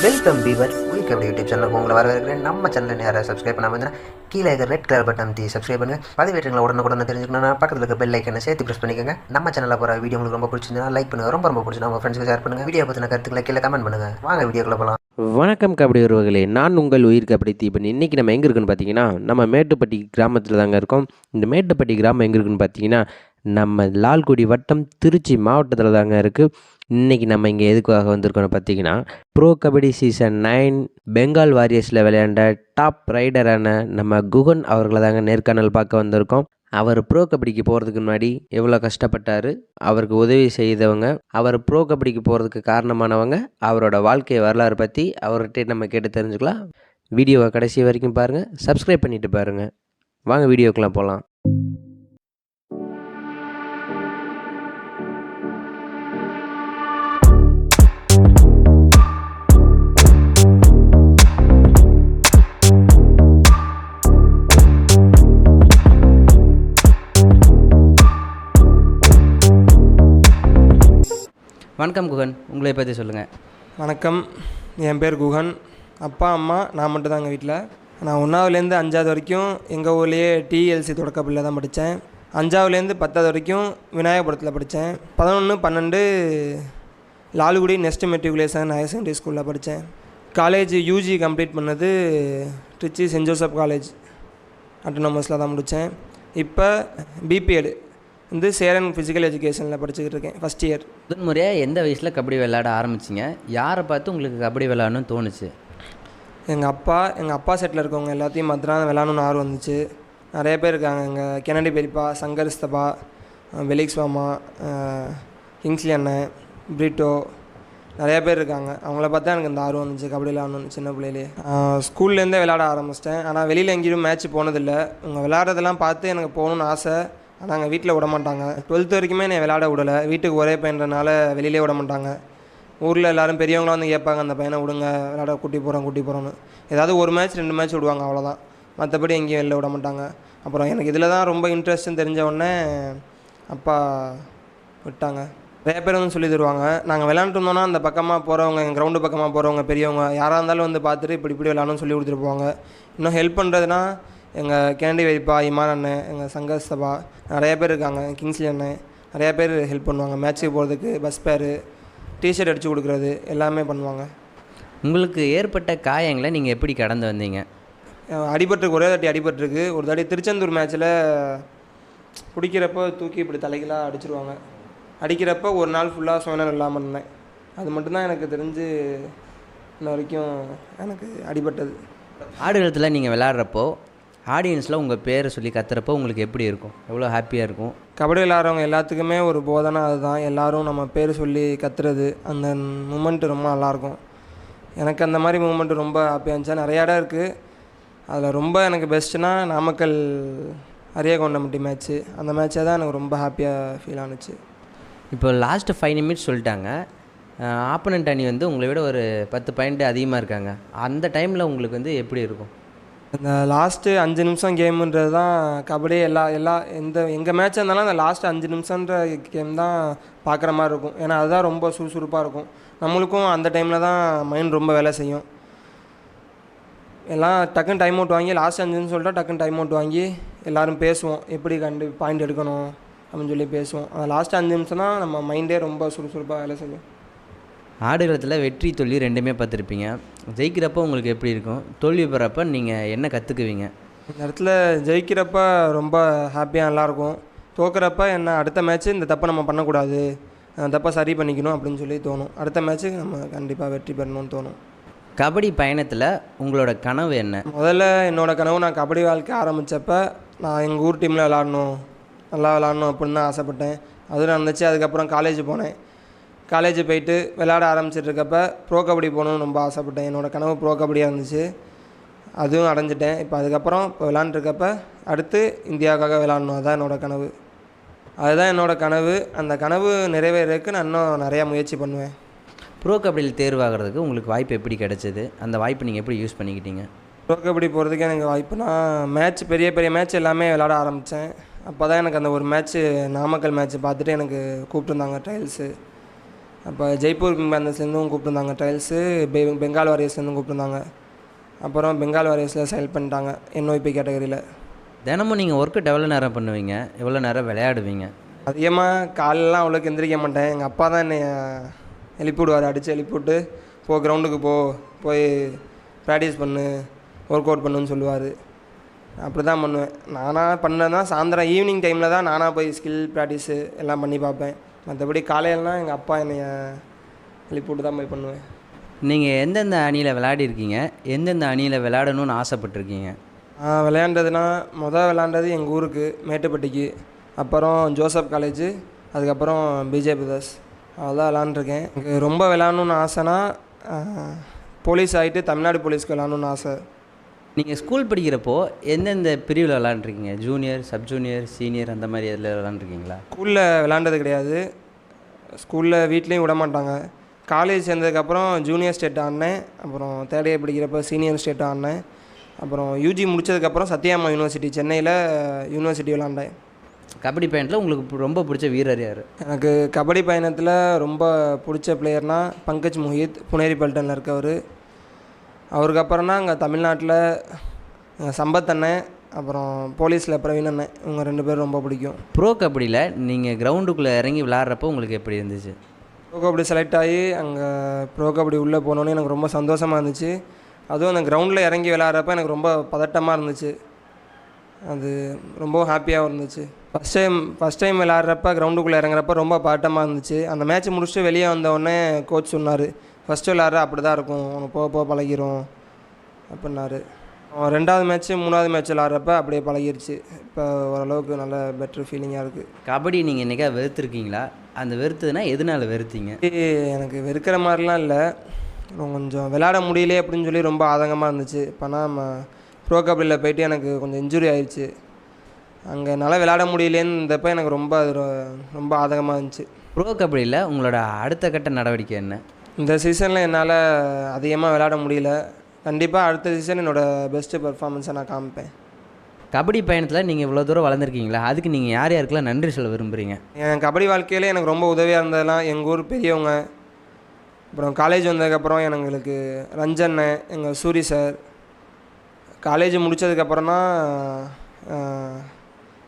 Welcome viewer உயிர் kabaddi YouTube சேனலுக்கு உங்களை வரவேற்கிறேன். நம்ம சேனலில் யாராவது சப்ஸ்கிரைப் பண்ணாமல் இருந்தால் கீழே இருக்கிற ரெட் கலர் பட்டன் சப்ஸ்கிரைப் பண்ணுங்கள். பதிவேற்றங்களை உடனுக்குடன் தெரிஞ்சுக்கணும்னா பக்கத்தில் இருக்க பெல் ஐக்கனை சேர்த்து ப்ரெஸ் பண்ணிக்கோங்க. நம்ம சேனலில் போகிற வீடியோ உங்களுக்கு ரொம்ப பிடிச்சிருந்தா லைக் பண்ணுங்கள். ரொம்ப பிடிச்சிருந்தா உங்கள் ஃப்ரெண்ட்ஸுக்கு ஷேர் பண்ணுங்கள். வீடியோ பற்றின கருத்துக்களை கீழே கமெண்ட் பண்ணுங்கள். வாங்க வீடியோக்குள்ளே போகலாம். வணக்கம் கபடி உறவுகளே, நான் உங்கள் உயிர் கபடி தீபன். இன்றைக்கி நம்ம எங்கே இருக்குன்னு பார்த்தீங்கன்னா, நம்ம மேட்டுப்பட்டி கிராமத்தில் தாங்க இருக்கோம். இந்த மேட்டுப்பட்டி கிராமம் எங்கே இருக்குன்னு பார்த்தீங்கன்னா, நம்ம லால்குடி வட்டம் திருச்சி மாவட்டத்தில் தாங்க இருக்குது. இன்றைக்கி நம்ம இங்கே எதுக்காக வந்திருக்கோன்னு பார்த்தீங்கன்னா, ப்ரோ கபடி சீசன் 9 பெங்கால் வாரியர்ஸில் விளையாண்ட டாப் ரைடரான நம்ம குகன் அவர்களை தாங்க நேர்காணல் பார்க்க வந்திருக்கோம். அவர் ப்ரோ கபடிக்கு போகிறதுக்கு முன்னாடி எவ்வளோ கஷ்டப்பட்டார், அவருக்கு உதவி செய்தவங்க, அவர் ப்ரோ கபடிக்கு போகிறதுக்கு காரணமானவங்க, அவரோட வாழ்க்கை வரலாறு பற்றி அவர்கிட்ட நம்ம கேட்டு தெரிஞ்சுக்கலாம். வீடியோவை கடைசி வரைக்கும் பாருங்கள், சப்ஸ்கிரைப் பண்ணிவிட்டு பாருங்கள். வாங்க வீடியோக்கெலாம் போகலாம். வணக்கம் குகன், உங்களை பற்றி சொல்லுங்கள். வணக்கம், என் பேர் குகன். அப்பா அம்மா நான் மட்டும் தாங்க வீட்டில். நான் 1ஆவதுலேருந்து 5ஆவது வரைக்கும் எங்கள் ஊர்லேயே டிஎல்சி தொடக்கப்பள்ளியில் தான் படித்தேன். 5ஆவதுலேருந்து 10ஆவது வரைக்கும் விநாயகபுரத்தில் படித்தேன். 11, 12 Lalgudi next matriculation higher secondary ஸ்கூலில் படித்தேன். காலேஜ் யூஜி கம்ப்ளீட் பண்ணது திருச்சி சென்ட் ஜோசப் காலேஜ் அட்டானமஸில் தான் முடித்தேன். இப்போ பிபிஎட் சேரன் ஃபிசிக்கல் எஜுகேஷனில் படிச்சுக்கிட்டு இருக்கேன், ஃபஸ்ட் இயர். முதன் முறையாக எந்த வயசில் கபடி விளையாட ஆரம்பிச்சிங்க? யாரை பார்த்து உங்களுக்கு கபடி விளையாடணும்னு தோணுச்சு? எங்கள் அப்பா செட்டில் இருக்கவங்க எல்லாத்தையும் மாத்திரம் விளாடணுன்னு ஆர்வம் வந்துச்சு. நிறைய பேர் இருக்காங்க, எங்கள் கெனடி பெரியப்பா, சங்கரிஸ்தபா, வெலிக்ஸ் மாமா, கிங்ஸ்லி அண்ணன், பிரிட்டோ, நிறையா பேர் இருக்காங்க. அவங்கள பார்த்தா எனக்கு இந்த ஆர்வம் வந்துச்சு கபடி விளாடணுன்னு சின்ன பிள்ளையிலே. ஸ்கூல்லேருந்தே விளாட ஆரம்பிச்சிட்டேன். ஆனால் வெளியில் எங்கேயும் மேட்ச் போனதில்லை. அவங்க விளாட்றதெல்லாம் பார்த்து எனக்கு போகணுன்னு ஆசை. ஆனால் எங்கள் வீட்டில் விட மாட்டாங்க. 12th வரைக்குமே என்னை விளையாட விடலை. வீட்டுக்கு ஒரே பையன்றனால வெளியிலே விட மாட்டாங்க. ஊரில் எல்லோரும் பெரியவங்களாம் வந்து கேட்பாங்க, அந்த பையனை விடுங்க, விளையாட கூட்டி போகிறோன்னு. ஏதாவது ஒரு மேட்ச் 2 மேட்ச் விடுவாங்க, அவ்வளோதான். மற்றபடி எங்கேயும் வெளில விட மாட்டாங்க. அப்புறம் எனக்கு இதில் தான் ரொம்ப இன்ட்ரெஸ்ட்டுன்னு தெரிஞ்ச உடனே அப்பா விட்டாங்க. நிறைய பேர் வந்து சொல்லி தருவாங்க. நாங்கள் விளையாண்டுட்டு இருந்தோன்னா அந்த பக்கமாக போகிறவங்க, எங்கள் கிரவுண்டு பக்கமாக போகிறவங்க பெரியவங்க யாராக இருந்தாலும் வந்து பார்த்துட்டு இப்படி விளையாடணும்னு சொல்லி கொடுத்துட்டு போவாங்க. இன்னும் ஹெல்ப் பண்ணுறதுனா எங்கள் கேண்டி வைப்பா, இமான் அண்ணன், எங்கள் சங்கர் சபா, நிறைய பேர் இருக்காங்க, கிங்ஸ்லி அண்ணன், நிறையா பேர் ஹெல்ப் பண்ணுவாங்க. மேட்ச்சுக்கு போகிறதுக்கு பஸ் பேரு, டிஷர்ட் அடித்து கொடுக்குறது எல்லாமே பண்ணுவாங்க. உங்களுக்கு ஏற்பட்ட காயங்களை நீங்கள் எப்படி கடந்து வந்தீங்க? அடிபட்டுருக்கு, ஒரே தாட்டி அடிபட்டுருக்கு. ஒரு தாட்டி திருச்செந்தூர் மேட்ச்சில் பிடிக்கிறப்போ தூக்கி இப்படி தலைகளாக அடிச்சிருவாங்க. அடிக்கிறப்போ ஒரு நாள் ஃபுல்லாக சுயநலம் இல்லாமல் இருந்தேன். அது மட்டும்தான் எனக்கு தெரிஞ்சு இன்ன வரைக்கும் எனக்கு அடிபட்டது. ஆடுகளத்தில் நீங்கள் விளையாடுறப்போ ஆடியன்ஸில் உங்கள் பேரை சொல்லி கத்துறப்போ உங்களுக்கு எப்படி இருக்கும்? எவ்வளோ ஹாப்பியாக இருக்கும்? கபடி விளையாடுறவங்க எல்லாத்துக்குமே ஒரு போதனை அதுதான். எல்லோரும் நம்ம பேர் சொல்லி கத்துறது, அந்த மூமெண்ட்டு ரொம்ப நல்லாயிருக்கும். எனக்கு அந்த மாதிரி மூமெண்ட்டு ரொம்ப ஹாப்பியாக இருந்துச்சு. நிறையா இடம் இருக்குது. அதில் ரொம்ப எனக்கு பெஸ்ட்டுனா நாமக்கல் அரியகொண்டம்பட்டி மேட்ச்சு. அந்த மேட்ச்சை தான் எனக்கு ரொம்ப ஹாப்பியாக ஃபீல் ஆணுச்சு. இப்போ லாஸ்ட்டு 5 நிமிட்ஸ் சொல்லிட்டாங்க. ஆப்பனண்ட் அணி வந்து உங்களை விட ஒரு 10 பாயிண்ட் அதிகமாக இருக்காங்க. அந்த டைமில் உங்களுக்கு வந்து எப்படி இருக்கும்? இந்த லாஸ்ட்டு 5 நிமிஷம் கேமுன்றது தான் கபடி. எங்கள் மேட்சாக இருந்தாலும் அந்த லாஸ்ட்டு 5 நிமிஷன்ற கேம் தான் பார்க்குற மாதிரி இருக்கும். ஏன்னா அதுதான் ரொம்ப சுறுசுறுப்பாக இருக்கும். நம்மளுக்கும் அந்த டைமில் தான் மைண்ட் ரொம்ப வேலை செய்யும். எல்லாம் டக்குன்னு டைம் அவுட் வாங்கி, லாஸ்ட் 5 நிமிஷம் சொல்லிட்டா டக்குன்னு டைம் அவுட் வாங்கி எல்லோரும் பேசுவோம், எப்படி பாயிண்ட் எடுக்கணும் அப்படின்னு சொல்லி பேசுவோம். அந்த லாஸ்ட்டு 5 நிமிஷம் தான் நம்ம மைண்டே ரொம்ப சுறுசுறுப்பாக வேலை செய்யும். ஆடுகளத்தில் வெற்றி தோல்வி ரெண்டுமே பார்த்துருப்பீங்க. ஜெயிக்கிறப்போ உங்களுக்கு எப்படி இருக்கும்? தோல்வி பெறப்போ நீங்கள் என்ன கற்றுக்குவீங்க? இந்த இடத்துல ஜெயிக்கிறப்ப ரொம்ப ஹாப்பியாக நல்லாயிருக்கும். தோக்குறப்ப என்ன அடுத்த மேட்ச்சு இந்த தப்பை நம்ம பண்ணக்கூடாது, தப்பை சரி பண்ணிக்கணும் அப்படின்னு சொல்லி தோணும். அடுத்த மேட்ச்சுக்கு நம்ம கண்டிப்பாக வெற்றி பெறணும்னு தோணும். கபடி பயணத்தில் உங்களோட கனவு என்ன? முதல்ல என்னோடய கனவு, நான் கபடி வாழ்க்கை ஆரம்பித்தப்ப நான் எங்கள் ஊர் டீமில் நல்லா விளாடணும் அப்படின்னு தான் ஆசைப்பட்டேன். அதுவும் நடந்துச்சு. அதுக்கப்புறம் காலேஜ் போனேன். காலேஜ் போயிட்டு விளையாட ஆரம்பிச்சிட்ருக்கப்ப ப்ரோ கபடி போகணுன்னு ரொம்ப ஆசைப்பட்டேன். என்னோடய கனவு ப்ரோ கபடியாக இருந்துச்சு. அதுவும் அடைஞ்சிட்டேன். இப்போ அதுக்கப்புறம் விளாண்டுருக்கப்ப அடுத்து இந்தியாவுக்காக விளாடணும், அதுதான் என்னோடய கனவு. அந்த கனவு நிறைவேறதுக்கு நான் இன்னும் நிறையா முயற்சி பண்ணுவேன். ப்ரோ கபடியில் தேர்வாகிறதுக்கு உங்களுக்கு வாய்ப்பு எப்படி கிடச்சிது? அந்த வாய்ப்பு நீங்கள் எப்படி யூஸ் பண்ணிக்கிட்டீங்க? ப்ரோ கபடி போகிறதுக்கு எனக்கு வாய்ப்புனா மேட்ச், பெரிய மேட்ச் எல்லாமே விளாட ஆரம்பித்தேன். அப்போ தான் எனக்கு அந்த ஒரு மேட்ச்சு நாமக்கல் மேட்ச்சு பார்த்துட்டு எனக்கு கூப்பிட்டுருந்தாங்க ட்ரையல்ஸு. அப்போ ஜெய்ப்பூர் பேந்தர்ஸ்லேருந்தும் கூப்பிட்டுருந்தாங்க ட்ரையல்ஸு, பெங்கால் வாரியர்ஸ்லேருந்தும் கூப்பிட்டுருந்தாங்க. அப்புறம் பெங்கால் வாரியர்ஸில் செலக்ட் பண்ணிட்டாங்க NOP கேட்டகரியில். தினமும் நீங்கள் ஒர்க்கு எவ்வளோ நேரம் பண்ணுவீங்க, எவ்வளோ நேரம் விளையாடுவீங்க? அதிகமாக காலைலலாம் அவ்வளோக்கு எந்திரிக்க மாட்டேன். எங்கள் அப்பா தான் என்னை எழுப்பி விடுவார், அடித்து எழுப்பி விட்டு கிரவுண்டுக்கு போய் ப்ராக்டிஸ் பண்ணு, ஒர்க் அவுட் பண்ணுன்னு சொல்லுவார். அப்படி தான் பண்ணுவேன். நானாக பண்ணதான் சாயந்தரம் ஈவினிங் டைமில் தான் நானாக போய் ஸ்கில் ப்ராக்டிஸு எல்லாம் பண்ணி பார்ப்பேன். மற்றபடி காலையிலலாம் எங்கள் அப்பா என்னை எழுப்பி விட்டு தான் போய் பண்ணுவேன். நீங்கள் எந்தெந்த அணியில் விளையாடிருக்கீங்க, எந்தெந்த அணியில் விளையாடணும்னு ஆசைப்பட்டிருக்கீங்க? விளையாண்டதுன்னா விளையாண்டது எங்கள் ஊருக்கு மேட்டுப்பட்டிக்கு, அப்புறம் ஜோசப் காலேஜு, அதுக்கப்புறம் பிஜே பிரதர்ஸ், அதெல்லாம் விளாண்டுருக்கேன். எனக்கு ரொம்ப விளாட்ணுன்னு ஆசைனா போலீஸ் ஆகிட்டு தமிழ்நாடு போலீஸ்க்கு விளாட்ணுன்னு ஆசை. நீங்கள் ஸ்கூல் படிக்கிறப்போ எந்தெந்த பிரிவில் விளாண்டுருக்கீங்க? ஜூனியர், சப் ஜூனியர், சீனியர் அந்த மாதிரி இதில் விளாண்டுருக்கீங்களா? ஸ்கூலில் விளாண்டது கிடையாது. ஸ்கூலில் வீட்லேயும் விட மாட்டாங்க. காலேஜ் சேர்ந்ததுக்கப்புறம் ஜூனியர் ஸ்டேட் ஆடினேன், அப்புறம் தேர்ட் இயர் படிக்கிறப்ப சீனியர் ஸ்டேட் ஆடினேன், அப்புறம் UG முடித்ததுக்கப்புறம் சத்யாமா யூனிவர்சிட்டி சென்னையில் யூனிவர்சிட்டி விளாண்டேன். கபடி பயணத்தில் உங்களுக்கு ரொம்ப பிடிச்ச வீரர் யார்? எனக்கு கபடி பயணத்தில் ரொம்ப பிடிச்ச பிளேயர்னால் பங்கஜ் முஹித், புனேரி பல்டனில் இருக்கவர். அவருக்கு அப்புறம் தான் இங்கே தமிழ்நாட்டில் சம்பத் அண்ணன், அப்புறம் போலீஸில் பிரவீன் அண்ணன், இவங்க 2 பேரும் ரொம்ப பிடிக்கும். ப்ரோ கபடியில் நீங்கள் கிரவுண்டுக்குள்ளே இறங்கி விளாட்றப்போ உங்களுக்கு எப்படி இருந்துச்சு? ப்ரோ கபடி செலக்ட் ஆகி அங்கே ப்ரோ கபடி உள்ளே போனோன்னே எனக்கு ரொம்ப சந்தோஷமாக இருந்துச்சு. அதுவும் அந்த கிரவுண்டில் இறங்கி விளையாடுறப்ப எனக்கு ரொம்ப பதட்டமாக இருந்துச்சு. அது ரொம்ப ஹாப்பியாகவும் இருந்துச்சு. ஃபஸ்ட் டைம் விளையாடுறப்ப கிரவுண்டுக்குள்ளே இறங்குறப்ப ரொம்ப பதட்டமாக இருந்துச்சு. அந்த மேட்ச் முடிச்சுட்டு வெளியே வந்தோடனே கோச் சொன்னார், ஃபஸ்ட்டு விளையாடுற அப்படி தான் இருக்கும், உனக்கு போக பழகிரும் அப்படின்னாரு. 2வது மேட்ச்சு 3வது மேட்ச் விளாட்றப்ப அப்படியே பழகிருச்சு. இப்போ ஓரளவுக்கு நல்ல பெட்ரு ஃபீலிங்காக இருக்குது. கபடி நீங்கள் என்றைக்கா வெறுத்துருக்கீங்களா? அந்த வெறுத்ததுன்னா எதனால் வெறுத்தீங்க? எனக்கு வெறுக்கிற மாதிரிலாம் இல்லை, கொஞ்சம் விளையாட முடியலையே அப்படின்னு சொல்லி ரொம்ப ஆதங்கமாக இருந்துச்சு. இப்போனா நம்ம ப்ரோ கபடியில் போயிட்டு எனக்கு கொஞ்சம் இன்ஜுரி ஆயிடுச்சு. அங்கே என்னால் விளையாட முடியலேன்றப்ப எனக்கு ரொம்ப ஆதங்கமாக இருந்துச்சு. ப்ரோ கபடியில் உங்களோட அடுத்த கட்ட நடவடிக்கை என்ன? இந்த சீசனில் என்னால் அதிகமாக விளையாட முடியல. கண்டிப்பாக அடுத்த சீசன் என்னோடய பெஸ்ட்டு பெர்ஃபார்மன்ஸை நான் காமிப்பேன். கபடி பயணத்தில் நீங்கள் இவ்வளோ தூரம் வளர்ந்துருக்கீங்களா? அதுக்கு நீங்கள் யார் யாருக்கெல்லாம் நன்றி சொல்ல விரும்புகிறீங்க? என் கபடி வாழ்க்கையில் எனக்கு ரொம்ப உதவியாக இருந்ததெல்லாம் எங்கள் ஊர் பெரியவங்க. அப்புறம் காலேஜ் வந்ததுக்கப்புறம் எங்களுக்கு ரஞ்சண்ணன், எங்கள் சூரி சார். காலேஜ் முடித்ததுக்கப்புறம் தான்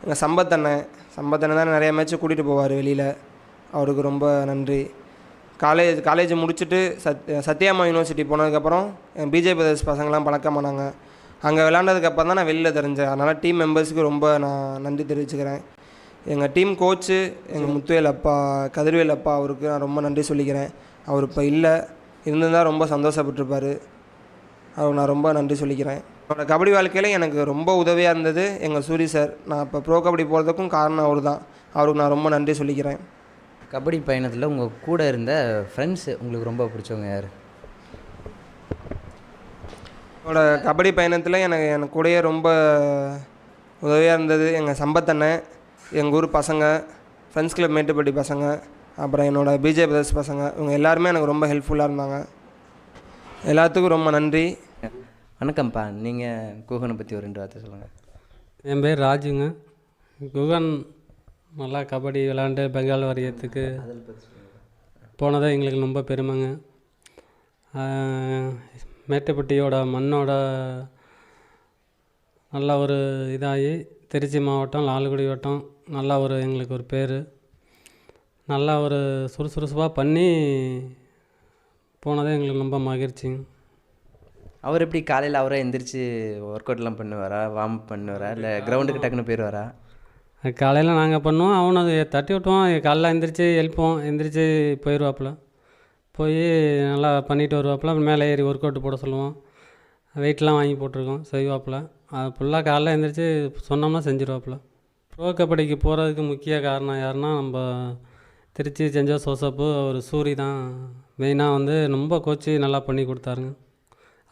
எங்கள் சம்பத் அண்ணன் தான் நிறைய மேட்ச்சு கூட்டிகிட்டு போவார் வெளியில், அவருக்கு ரொம்ப நன்றி. காலேஜ் முடிச்சுட்டு சத்யாமா யூனிவர்சிட்டி போனதுக்கப்புறம் என் பிஜே பிரதர்ஸ் பசங்களாம் பழக்கமானாங்க. அங்கே விளாண்டதுக்கப்புறம் தான் நான் வெளியில் தெரிஞ்சேன். அதனால் டீம் மெம்பர்ஸுக்கு ரொம்ப நான் நன்றி தெரிவிச்சுக்கிறேன். எங்கள் டீம் கோச்சு எங்கள் முத்துவேல் அப்பா, கதிர்வேல் அப்பா, அவருக்கு நான் ரொம்ப நன்றி சொல்லிக்கிறேன். அவர் இப்போ இல்லை, இருந்திருந்தால் ரொம்ப சந்தோஷப்பட்டிருப்பார். அவருக்கு நான் ரொம்ப நன்றி சொல்லிக்கிறேன். என்னோடய கபடி வாழ்க்கையில் எனக்கு ரொம்ப உதவியாக இருந்தது எங்கள் சூரி சார். நான் இப்போ ப்ரோ கபடி போகிறதுக்கும் காரணம் அவர் தான். அவருக்கு நான் ரொம்ப நன்றி சொல்லிக்கிறேன். கபடி பயணத்தில் உங்கள் கூட இருந்த ஃப்ரெண்ட்ஸு உங்களுக்கு ரொம்ப பிடிச்சவங்க யார்? என்னோடய கபடி பயணத்தில் எனக்கு கூடயே ரொம்ப உதவியாக இருந்தது எங்கள் சம்பத் அண்ணன், எங்கள் ஊர் பசங்க, ஃப்ரெண்ட்ஸ் கிளப் மேட்டுப்பட்டி பசங்க, அப்புறம் என்னோடய பிஜே பிரதர்ஸ் பசங்க. இவங்க எல்லாருமே எனக்கு ரொம்ப ஹெல்ப்ஃபுல்லாக இருந்தாங்க. எல்லாத்துக்கும் ரொம்ப நன்றி. வணக்கம்ப்பா, நீங்கள் குகனை பற்றி ஒரு 2 வார்த்தை சொல்லுங்கள். என் பேர் ராஜுங்க. குகன் நல்லா கபடி விளாண்டு பெங்கால் வாரியத்துக்கு போனதை எங்களுக்கு ரொம்ப பெருமைங்க. மேட்டுப்பட்டியோட மண்ணோட நல்லா ஒரு இதாகி திருச்சி மாவட்டம், லால்குடி வட்டம் நல்லா எங்களுக்கு ஒரு பேர், நல்லா ஒரு சுறுசுறுப்பாக பண்ணி போனதே எங்களுக்கு ரொம்ப மகிழ்ச்சிங்க. அவர் எப்படி காலையில் அவரே எந்திரிச்சு ஒர்க் அவுட்லாம் பண்ணுவாரா, வார்ம் பண்ணுவாரா, இல்லை கிரவுண்டுக்கு டக்குன்னு போயிடுவாரா? காலையில் நாங்கள் பண்ணுவோம், அவனை அதை தட்டி விட்டுவோம். காலைல எந்திரிச்சு எழுப்போம், எந்திரிச்சு போயிடுவாப்புல, போய் நல்லா பண்ணிட்டு வருவாப்புல. அப்புறம் மேலே ஏறி ஒர்க் அவுட் போட சொல்லுவோம், வெயிட்லாம் வாங்கி போட்டிருக்கோம், செய்வாப்புல. அது ஃபுல்லாக காலைல எந்திரிச்சு சொன்னோம்னா செஞ்சிருவாப்புல. ப்ரோ கபடிக்கு போகிறதுக்கு முக்கிய காரணம் யாருன்னா நம்ம திருச்சி செஞ்ச சோசப்பு அவர் சூரி தான் மெயினாக ரொம்ப கோச்சு நல்லா பண்ணி கொடுத்தாருங்க.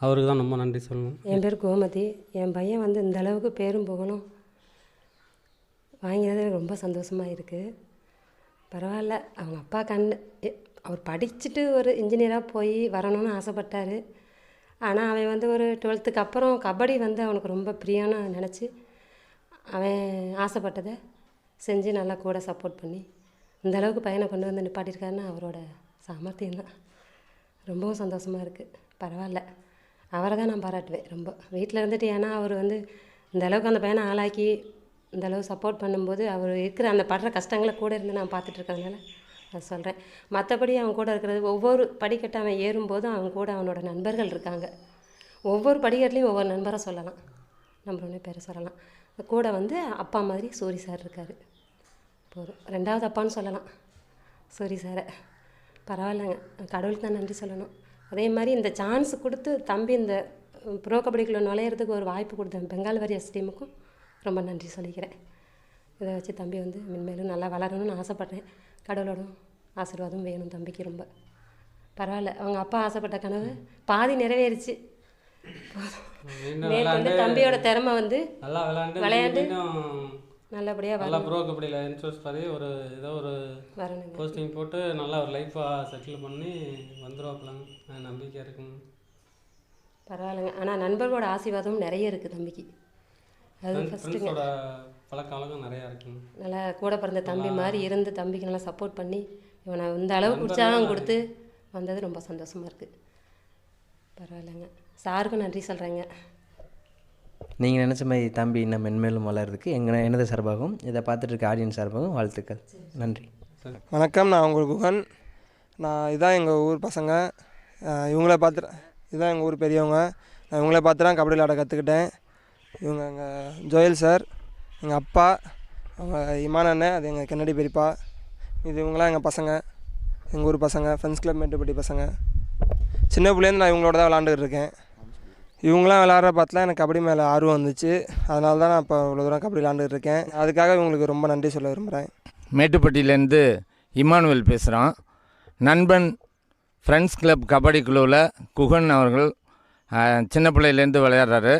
அவருக்கு தான் ரொம்ப நன்றி சொல்லணும். என் பேர் கோமதி. என் பையன் இந்த அளவுக்கு பேரும் போகணும் வாங்கினது எனக்கு ரொம்ப சந்தோஷமாக இருக்குது. பரவாயில்ல, அவங்க அப்பா அவர் படிச்சுட்டு ஒரு இன்ஜினியராக போய் வரணும்னு ஆசைப்பட்டார். ஆனால் அவன் ஒரு 12th அப்புறம் கபடி அவனுக்கு ரொம்ப பிரியான்னு நினச்சி அவன் ஆசைப்பட்டதை செஞ்சு நல்லா கூட சப்போர்ட் பண்ணி இந்த அளவுக்கு பையனை கொண்டு நிப்பாட்டியிருக்காருன்னா அவரோட சாமர்த்தியம்தான். ரொம்பவும் சந்தோஷமாக இருக்குது. பரவாயில்ல, அவரை தான் நான் பாராட்டுவேன் ரொம்ப. வீட்டில் இருந்துட்டு, ஏன்னா அவர் வந்து இந்த அளவுக்கு அந்த பையனை ஆளாக்கி இந்த அளவு சப்போர்ட் பண்ணும்போது அவர் இருக்கிற அந்த படுற கஷ்டங்களை கூட இருந்து நான் பார்த்துட்ருக்கறதுனால நான் சொல்கிறேன். மற்றபடி அவன் கூட இருக்கிறது, ஒவ்வொரு படிக்கட்டை அவன் ஏறும்போதும் அவன் கூட அவனோட நண்பர்கள் இருக்காங்க. ஒவ்வொரு படிக்கட்டுலேயும் ஒவ்வொரு நண்பரை சொல்லலாம், நம்பர் பேரை சொல்லலாம். கூட வந்து அப்பா மாதிரி சூரி சார் இருக்கார். போதும், 2வது அப்பான்னு சொல்லலாம் சூரி சாரை. பரவாயில்லைங்க, கடவுளுக்கு தான் நன்றி சொல்லணும். அதே மாதிரி இந்த சான்ஸ் கொடுத்து தம்பி இந்த ப்ரோ கபடிக்குள்ளே நுழையிறதுக்கு ஒரு வாய்ப்பு கொடுத்த பெங்கால் வாரியர்ஸ் டீமுக்கும் ரொம்ப நன்றி சொல்லிக்கிறேன். இதை வச்சு தம்பி வந்து மென்மேலும் நல்லா வளரணும்னு ஆசைப்பட்றேன். கடவுளோட ஆசீர்வாதம் வேணும் தம்பிக்கு. ரொம்ப பரவாயில்ல, அவங்க அப்பா ஆசைப்பட்ட கனவு பாதி நிறைவேறிச்சு. நேற்று வந்து தம்பியோட திறமை வந்து நல்லா விளையாண்டு நல்லபடியாக நல்லா ப்ரோ கபடியில் இன்ட்ரெஸ்ட் பண்ணி ஏதோ ஒரு வரணுங்க, போஸ்டிங் போட்டு நல்லா ஒரு லைஃப்பாக செட்டில் பண்ணி வந்துடுவாப்பிலாங்க, நம்பிக்கை இருக்குங்க. பரவாயில்லைங்க. ஆனால் நண்பர்களோட ஆசீர்வாதம் நிறைய இருக்குது தம்பிக்கு. அது ஃபஸ்ட்டுங்க. பழக்க வழக்கம் நிறையா இருக்குங்க. நல்லா கூட பிறந்த தம்பி மாதிரி இருந்து தம்பிக்கு நல்லா சப்போர்ட் பண்ணி இவனை இந்த அளவுக்கு உற்சாகம் கொடுத்து வந்தது ரொம்ப சந்தோஷமாக இருக்குது. பரவாயில்லைங்க, சாருக்கும் நன்றி சொல்கிறேங்க. நீங்கள் நினச்ச மாதிரி தம்பி இன்னும் மென்மேலும் வளர்றதுக்கு எனது சார்பாகவும் இதை பார்த்துட்டு இருக்க ஆடியன்ஸ் சார்பாகவும் வாழ்த்துக்கள். நன்றி. வணக்கம், நான் உங்கள் குகன். இதான் எங்கள் ஊர் பசங்க. இவங்கள பார்த்துட்டு இதுதான் எங்கள் ஊர் பெரியவங்க. நான் இவங்கள பார்த்து தான் கபடி விளையாட கற்றுக்கிட்டேன். இவங்க எங்கள் ஜோயல் சார், எங்கள் அப்பா, அவங்க இமான் அண்ணன், அது எங்கள் கென்னடி பெரியப்பா. இது இவங்களாம் எங்கள் பசங்க, எங்கள் ஊர் பசங்க, ஃப்ரெண்ட்ஸ் கிளப் மேட்டுப்பட்டி பசங்க. சின்ன பிள்ளைலேருந்து நான் இவங்களோட தான் விளாண்டுட்டு இருக்கேன். இவங்களாம் விளாட்ற பார்த்துலாம் எனக்கு கபடி மேலே ஆர்வம் வந்துச்சு. அதனால தான் நான் இப்போ இவ்வளோ தூரம் கபடி விளாண்டுட்டு இருக்கேன். அதுக்காக இவங்களுக்கு ரொம்ப நன்றி சொல்ல விரும்புகிறேன். மேட்டுப்பட்டியிலேருந்து இமானுவேல் பேசுகிறான். நண்பன் ஃப்ரெண்ட்ஸ் கிளப் கபடி குழுவில் குகன் அவர்கள் சின்ன பிள்ளையிலேருந்து விளையாடுறாரு.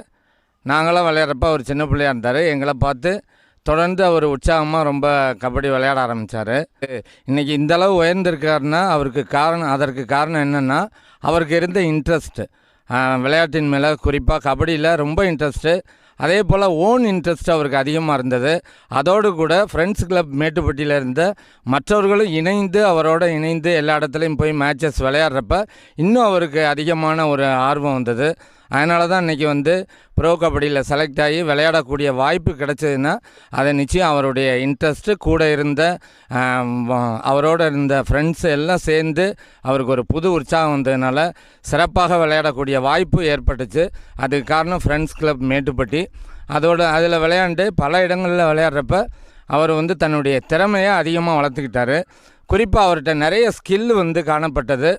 நாங்களாம் விளையாடுறப்ப அவர் சின்ன பிள்ளையாக இருந்தார். எங்களை பார்த்து தொடர்ந்து அவர் உற்சாகமாக ரொம்ப கபடி விளையாட ஆரம்பித்தார். இன்றைக்கி இந்தளவு உயர்ந்திருக்காருன்னா அதற்கு காரணம் என்னென்னா அவருக்கு இருந்த இன்ட்ரெஸ்ட்டு, விளையாட்டின் மேலே, குறிப்பாக கபடியில் ரொம்ப இன்ட்ரெஸ்ட்டு. அதே போல் ஓன் இன்ட்ரெஸ்ட் அவருக்கு அதிகமாக இருந்தது. அதோடு கூட ஃப்ரெண்ட்ஸ் கிளப் மேட்டுப்பட்டியில் இருந்த மற்றவர்களும் அவரோட இணைந்து எல்லா இடத்துலையும் போய் மேட்சஸ் விளையாடுறப்ப இன்னும் அவருக்கு அதிகமான ஒரு ஆர்வம் வந்தது. அதனால தான் இன்றைக்கி வந்து ப்ரோ கபடியில் செலக்ட் ஆகி விளையாடக்கூடிய வாய்ப்பு கிடைச்சதுன்னா அதை நிச்சயம் அவருடைய இன்ட்ரெஸ்ட்டு கூட இருந்த அவரோட இருந்த ஃப்ரெண்ட்ஸ் எல்லாம் சேர்ந்து அவருக்கு ஒரு புது உற்சாகம் வந்ததுனால சிறப்பாக விளையாடக்கூடிய வாய்ப்பு ஏற்பட்டுச்சு. அதுக்கு காரணம் ஃப்ரெண்ட்ஸ் கிளப் மேட்டுப்பட்டி. அதில் விளையாண்டு பல இடங்களில் விளையாடுறப்ப அவர் வந்து தன்னுடைய திறமையை அதிகமாக வளர்த்துக்கிட்டார். குறிப்பாக அவர்கிட்ட நிறைய ஸ்கில் வந்து காணப்பட்டது.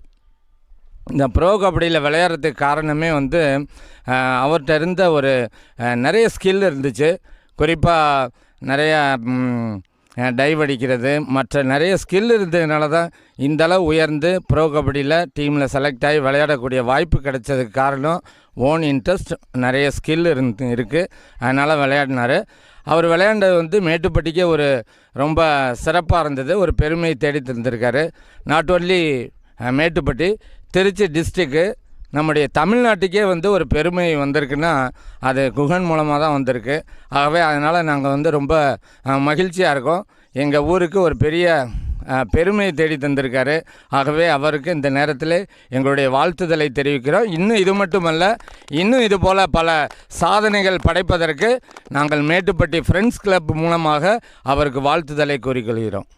இந்த ப்ரோ கபடியில் விளையாடுறதுக்கு காரணமே வந்து அவர்கிட்ட இருந்த ஒரு நிறைய ஸ்கில் இருந்துச்சு. குறிப்பாக நிறையா டைவ் அடிக்கிறது, மற்ற நிறைய ஸ்கில் இருந்ததுனால தான் இந்தளவு உயர்ந்து ப்ரோ கபடியில் டீமில் செலக்ட் ஆகி விளையாடக்கூடிய வாய்ப்பு கிடைச்சதுக்கு காரணம் ஓன் இன்ட்ரெஸ்ட், நிறைய ஸ்கில் இருக்குது. அதனால் விளையாடினார். அவர் விளையாண்டது வந்து மேட்டுப்பட்டிக்கே ஒரு ரொம்ப சிறப்பாக இருந்தது, ஒரு பெருமையை தேடி தந்திருக்காரு. நாட் ஒன்லி மேட்டுப்பட்டி, திருச்சி டிஸ்ட்ரிக்கு, நம்முடைய தமிழ்நாட்டுக்கே வந்து ஒரு பெருமை வந்திருக்குன்னா அது குகன் மூலமாக தான் வந்திருக்கு. ஆகவே அதனால் நாங்கள் வந்து ரொம்ப மகிழ்ச்சியாக இருக்கோம். எங்கள் ஊருக்கு ஒரு பெரிய பெருமையை தேடி தந்திருக்காரு. ஆகவே அவருக்கு இந்த நேரத்தில் எங்களுடைய வாழ்த்துதலை தெரிவிக்கிறோம். இன்னும் இது மட்டுமல்ல, இன்னும் இது போல் பல சாதனைகள் படைப்பதற்கு நாங்கள் மேட்டுப்பட்டி ஃப்ரெண்ட்ஸ் கிளப் மூலமாக அவருக்கு வாழ்த்துதலை கூறிக்கொள்கிறோம்.